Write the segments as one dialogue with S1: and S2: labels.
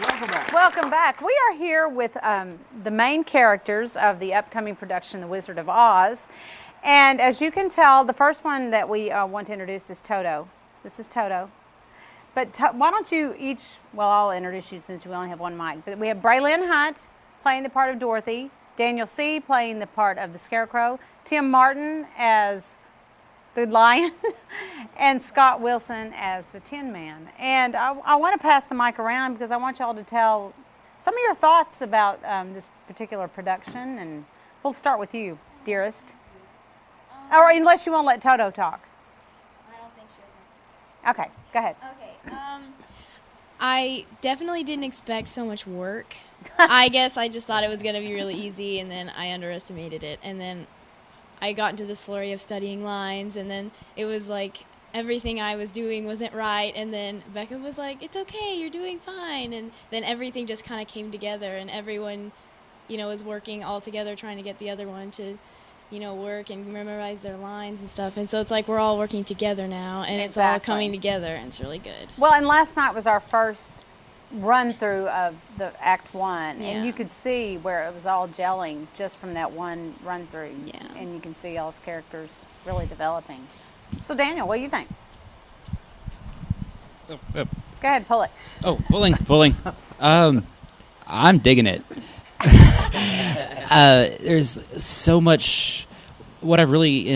S1: Welcome back.
S2: Welcome back. We are here with the main characters of the upcoming production, The Wizard of Oz. And as you can tell, the first one that we want to introduce is Toto. This is Toto. But why don't you each, well, I'll introduce you since we only have one mic. But we have Bralen Hunt playing the part of Dorothy, Daniel Seay playing the part of the Scarecrow, Tim Martin as the Lion, and Scott Wilson as the Tin Man. And I want to pass the mic around because I want y'all to tell some of your thoughts about this particular production. And we'll start with you, dearest. Or unless you want to let Toto talk.
S3: I don't think she has much to say.
S2: Okay, go ahead.
S3: Okay. I definitely didn't expect so much work. I guess I just thought it was going to be really easy, and then I underestimated it. And then I got into this flurry of studying lines, and then it was like everything I was doing wasn't right. And then Becca was like, "It's okay, you're doing fine." And then everything just kind of came together, and everyone, was working all together trying to get the other one to work and memorize their lines and stuff. And so it's like we're all working together now, and it's all coming together, and it's really good.
S2: Well, and last night was our first run through of the Act 1,
S3: Yeah.
S2: and you could see where it was all gelling just from that one run through.
S3: Yeah.
S2: And you can see y'all's characters really developing. So Daniel, what do you think?
S4: Oh.
S2: Go ahead, pull it.
S4: Oh, pulling. I'm digging it. There's so much. What I really,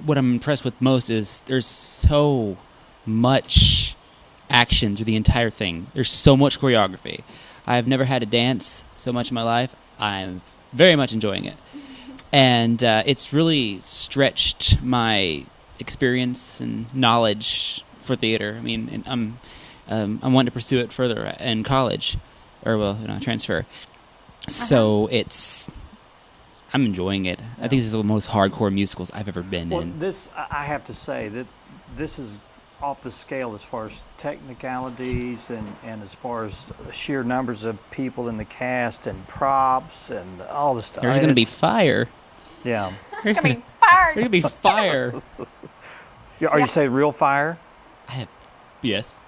S4: what I'm impressed with most is there's so much action through the entire thing. There's so much choreography. I've never had to dance so much in my life. I'm very much enjoying it, and it's really stretched my experience and knowledge for theater. I mean, and I'm wanting to pursue it further in college, or transfer. So I'm enjoying it. I think this is the most hardcore musicals I've ever been in.
S1: I have to say that this is off the scale as far as technicalities and as far as sheer numbers of people in the cast and props and all this stuff.
S4: There's going to be fire.
S1: Yeah.
S2: There's going to be fire.
S4: There's going to be fire.
S1: Are you saying real fire?
S4: Yes.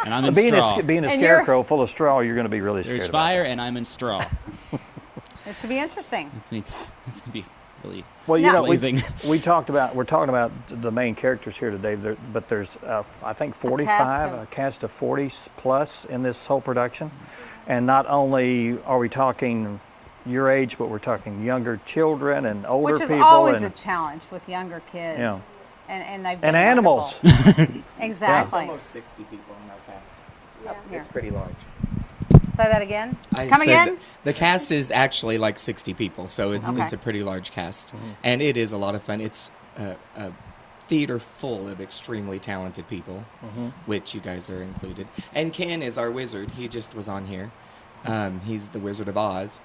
S4: And I'm in
S1: being
S4: straw.
S1: Being a scarecrow full of straw, you're going to be really scared.
S4: There's fire, and I'm in straw.
S2: It should be interesting.
S4: It's going to be really
S1: blazing. We're talking about the main characters here today, but there's, I think, 45, a cast of 40 plus in this whole production. And not only are we talking your age, but we're talking younger children and older people.
S2: Which is always a challenge with younger kids.
S1: Yeah.
S2: And they've been
S1: animals.
S2: Exactly.
S5: There's almost 60 people in our cast.
S2: Yeah.
S5: It's pretty large.
S2: Say that again.
S5: Come
S2: again.
S5: The cast is actually like 60 people, so it's a pretty large cast, and it is a lot of fun. It's a theater full of extremely talented people, which you guys are included. And Ken is our wizard. He just was on here. He's the Wizard of Oz.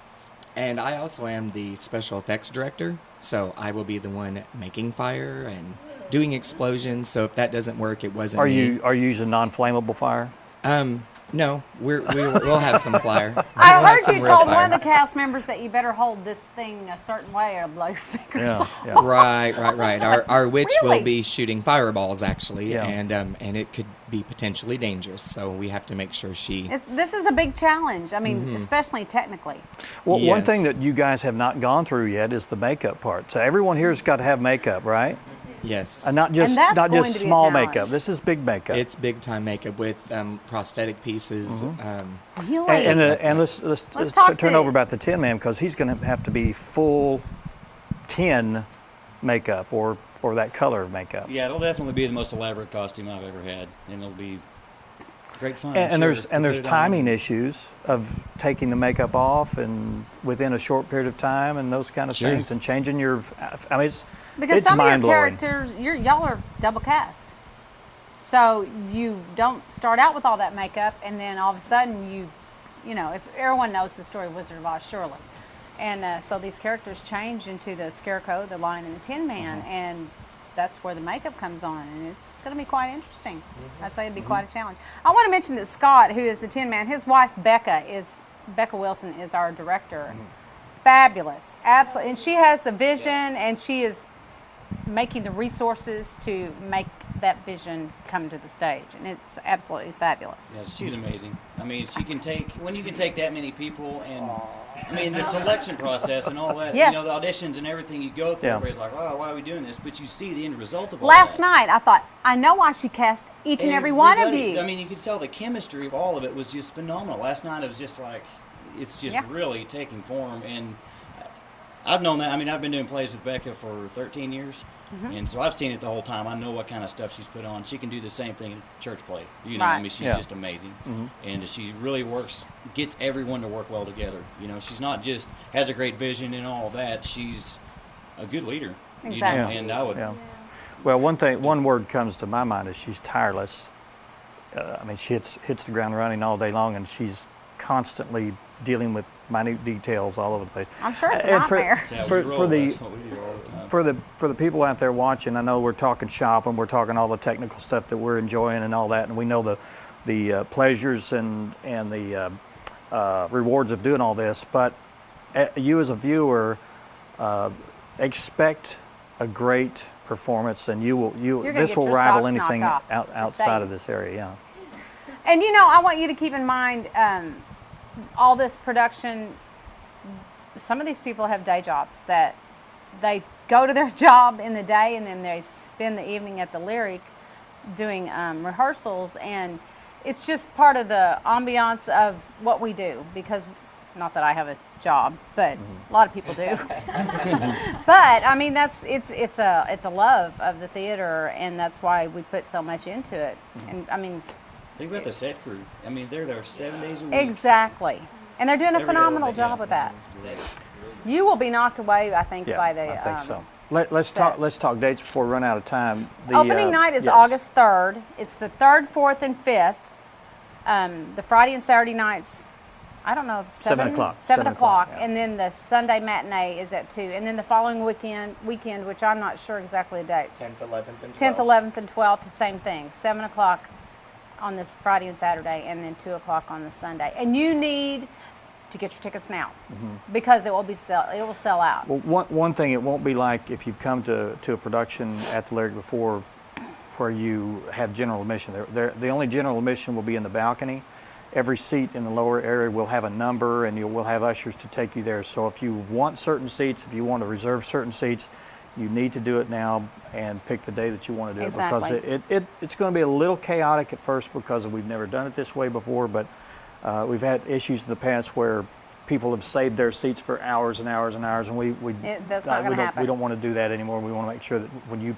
S5: And I also am the special effects director, so I will be the one making fire and doing explosions. So if that doesn't work, it wasn't me.
S1: Are you using non-flammable fire?
S5: No, we'll have some fire.
S2: I heard you told one of the cast members that you better hold this thing a certain way or blow your fingers off.
S1: Yeah.
S5: Right. Our witch
S2: Really?
S5: will be shooting fireballs, actually,
S1: Yeah.
S5: and it could be potentially dangerous. So we have to make sure she.
S2: This is a big challenge. I mean, especially technically.
S1: Well, one
S5: Yes.
S1: thing that you guys have not gone through yet is the makeup part. So everyone here's got to have makeup, right?
S5: Yes.
S1: And not just
S2: that's going to be a
S1: small
S2: challenge.
S1: makeup. This is big makeup.
S5: It's big time makeup with prosthetic pieces.
S2: Really?
S1: And let's
S2: talk
S1: turn
S2: to-
S1: over about the Tin Man, because he's going to have to be full tin makeup or that color of makeup.
S6: Yeah, it'll definitely be the most elaborate costume I've ever had, and it'll be great fun.
S1: And
S6: sure,
S1: there's
S6: to put it
S1: timing
S6: on.
S1: issues of taking the makeup off and within a short period of time and those kind of
S6: Sure.
S1: things, and changing your. I mean,
S2: Because
S1: it's
S2: some of your
S1: mind-blowing.
S2: characters, y'all are double cast. So you don't start out with all that makeup, and then all of a sudden if everyone knows the story of Wizard of Oz, surely. And so these characters change into the Scarecrow, the Lion, and the Tin Man, and that's where the makeup comes on, and it's going to be quite interesting. I'd say it'd be quite a challenge. I want to mention that Scott, who is the Tin Man, his wife Becca Wilson is our director. Fabulous, absolutely, and she has the vision, and she is making the resources to make that vision come to the stage, and it's absolutely fabulous.
S6: Yeah, she's amazing. I mean, when you can take that many people, and I mean the selection process and all that.
S2: Yes.
S6: You know, the auditions and everything you go through.
S1: Yeah.
S6: Everybody's like, "Oh, why are we doing this?" But you see the end result of all
S2: Last
S6: that.
S2: night, I thought, I know why she cast each and every one of
S6: Everybody-
S2: you.
S6: I mean, you could tell the chemistry of all of it was just phenomenal. Last night it was just like, it's just
S2: Yeah.
S6: really taking form. And I've known that. I mean, I've been doing plays with Becca for 13 years. And so I've seen it the whole time. I know what kind of stuff she's put on. She can do the same thing in church play. You know, I
S2: Right.
S6: mean, she's
S1: Yeah.
S6: just amazing. And she really gets everyone to work well together. You know, she's not just has a great vision and all that. She's a good leader.
S2: Exactly.
S6: You know? And I would,
S1: Yeah. Well, one word comes to my mind is she's tireless. I mean, she hits the ground running all day long, and she's constantly dealing with minute details all over the place.
S2: I'm sure it's a
S1: And
S2: nightmare.
S6: that's how
S1: For-
S6: we roll.
S1: for the-
S6: That's what we do all the time.
S1: For the people out there watching, I know we're talking shop and we're talking all the technical stuff that we're enjoying and all that, and we know the pleasures and the rewards of doing all this. But you as a viewer, expect a great performance, and
S2: You're gonna
S1: this
S2: get
S1: will
S2: your
S1: rival
S2: socks
S1: anything
S2: knocked off. Just
S1: outside
S2: saying.
S1: of this area. Yeah.
S2: And you know, I want you to keep in mind all this production. Some of these people have day jobs that they go to their job in the day and then they spend the evening at the Lyric doing rehearsals, and it's just part of the ambiance of what we do. Because, not that I have a job, but a lot of people do. But I mean, it's a love of the theater, and that's why we put so much into it. And I mean,
S6: Think about the set crew. I mean, they're there 7 days a week.
S2: exactly. And they're doing a
S6: Every day
S2: phenomenal
S6: they
S2: job
S6: have.
S2: with that. You will be knocked away, I think,
S1: Yeah,
S2: by the
S1: I think so.
S2: set.
S1: Let's talk dates before we run out of time. The
S2: Opening night is
S1: yes.
S2: August 3rd. It's the 3rd, 4th, and 5th. The Friday and Saturday nights, I don't know,
S1: 7 o'clock.
S2: 7 o'clock.
S1: Yeah.
S2: And then the Sunday matinee is at 2. And then the following weekend, which I'm not sure exactly the dates.
S5: 10th, 11th, and
S2: 10th,
S5: 12th.
S2: 11th, and 12th, the same thing. 7 o'clock on this Friday and Saturday, and then 2 o'clock on the Sunday. And you need to get your tickets now because it will sell out.
S1: Well, one thing it won't be like if you've come to a production at the Lyric before, where you have general admission. The only general admission will be in the balcony. Every seat in the lower area will have a number, and we'll have ushers to take you there. So if you want certain seats, if you want to reserve certain seats, you need to do it now and pick the day that you want to do
S2: Exactly.
S1: it, because it's going to be a little chaotic at first because we've never done it this way before, but we've had issues in the past where people have saved their seats for hours and hours and hours, and
S2: That's not gonna happen.
S1: we don't want to do that anymore. We want to make sure that when you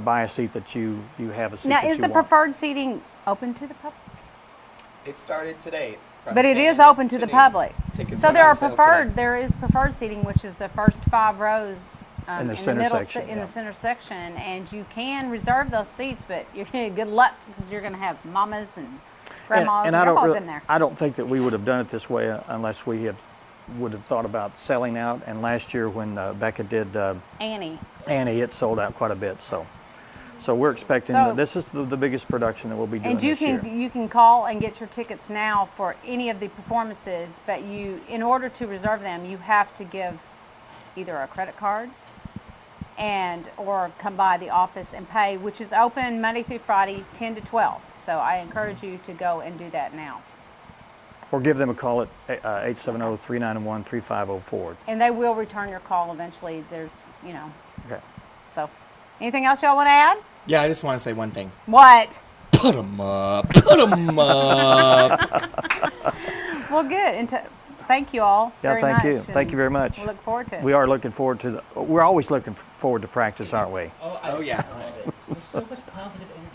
S1: buy a seat that you have a seat
S2: Now,
S1: that
S2: is
S1: you
S2: the
S1: want.
S2: preferred seating open to the public?
S5: It started today. from
S2: But it
S5: 10
S2: is open to the
S5: noon.
S2: public.
S5: Tickets
S2: So
S5: went
S2: there
S5: on
S2: are
S5: sale
S2: preferred.
S5: today.
S2: There is preferred seating, which is the first 5 rows
S1: In the
S2: in the
S1: center
S2: middle
S1: section,
S2: in
S1: yeah.
S2: the center section, and you can reserve those seats. But you're gonna have good luck because you're going to have mamas and grandmas and
S1: I don't
S2: grandpas
S1: really-
S2: in there.
S1: I don't think that we would have done it this way unless we would have thought about selling out. And last year when Becca did
S2: Annie.
S1: Annie, it sold out quite a bit. So we're expecting
S2: So-
S1: this is the biggest production that we'll be doing
S2: And you
S1: this year.
S2: can call and get your tickets now for any of the performances, but in order to reserve them, you have to give either a credit card or come by the office and pay, which is open Monday through Friday, 10 to 12. So I encourage you to go and do that now.
S1: Or give them a call at 870-391-3504.
S2: And they will return your call eventually. There's,
S1: Okay.
S2: so anything else y'all want to add?
S5: Yeah, I just want to say one thing.
S2: What?
S5: Put 'em up. Put 'em up.
S2: Well, good. And thank you all
S1: Yeah,
S2: very
S1: thank
S2: much.
S1: you. Thank you very much.
S2: We look forward to it.
S1: We are looking forward to we're always looking forward to practice, aren't we?
S5: Oh, yeah.
S4: There's so much positive energy.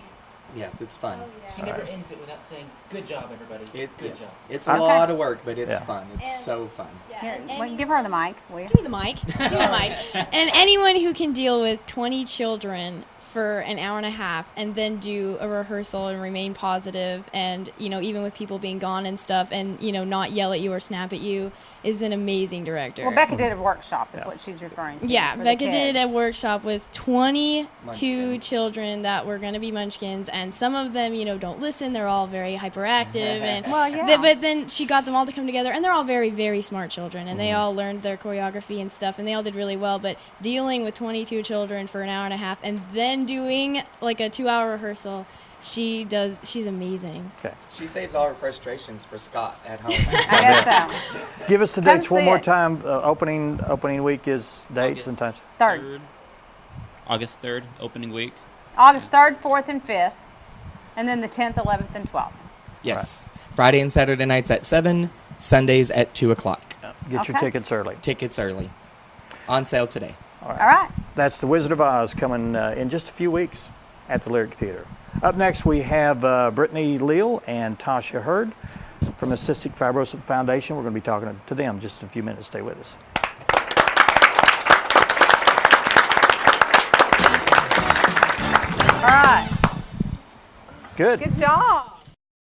S5: Yes, it's fun.
S4: She never ends it without saying, "Good job, everybody."
S5: It's,
S4: Good
S5: yes.
S4: job.
S5: It's a
S2: Okay.
S5: lot of work, but it's
S1: Yeah.
S5: fun. It's
S3: And-
S5: so fun.
S2: Here,
S3: and
S2: wait, give her the mic, will you?
S3: Give me the mic. Give me the mic. And anyone who can deal with 20 children for an hour and a half and then do a rehearsal and remain positive and, you know, even with people being gone and stuff and, you know, not yell at you or snap at you is an amazing director.
S2: Well, Becca did a workshop is what she's referring to.
S3: Yeah,
S2: for the
S3: Becca did a
S2: kids.
S3: workshop with 22
S5: Munchkins.
S3: children that were going to be munchkins, and some of them, you know, don't listen. They're all very hyperactive. And
S2: Well, yeah.
S3: but then she got them all to come together, and they're all very, very smart children, and they all learned their choreography and stuff, and they all did really well. But dealing with 22 children for an hour and a half and then doing like a 2-hour rehearsal, she's amazing.
S1: Okay.
S5: She saves all her frustrations for Scott at home.
S2: I guess so.
S1: Give us the
S2: Come
S1: dates one
S2: see
S1: more
S2: it.
S1: time. Opening week is dates and times.
S2: Third.
S4: August 3rd, opening week.
S2: August 3rd, 4th, and 5th. And then the 10th, 11th, and 12th.
S5: Yes. Friday and Saturday nights at 7, Sundays at 2 o'clock.
S1: Get your
S2: Okay.
S1: tickets early.
S5: Tickets early. On sale today.
S2: All right.
S1: That's The Wizard of Oz coming in just a few weeks at the Lyric Theater. Up next, we have Brittany Leal and Tasha Hurd from the Cystic Fibrosis Foundation. We're going to be talking to them just in a few minutes. Stay with us.
S2: All right.
S1: Good.
S2: Good job.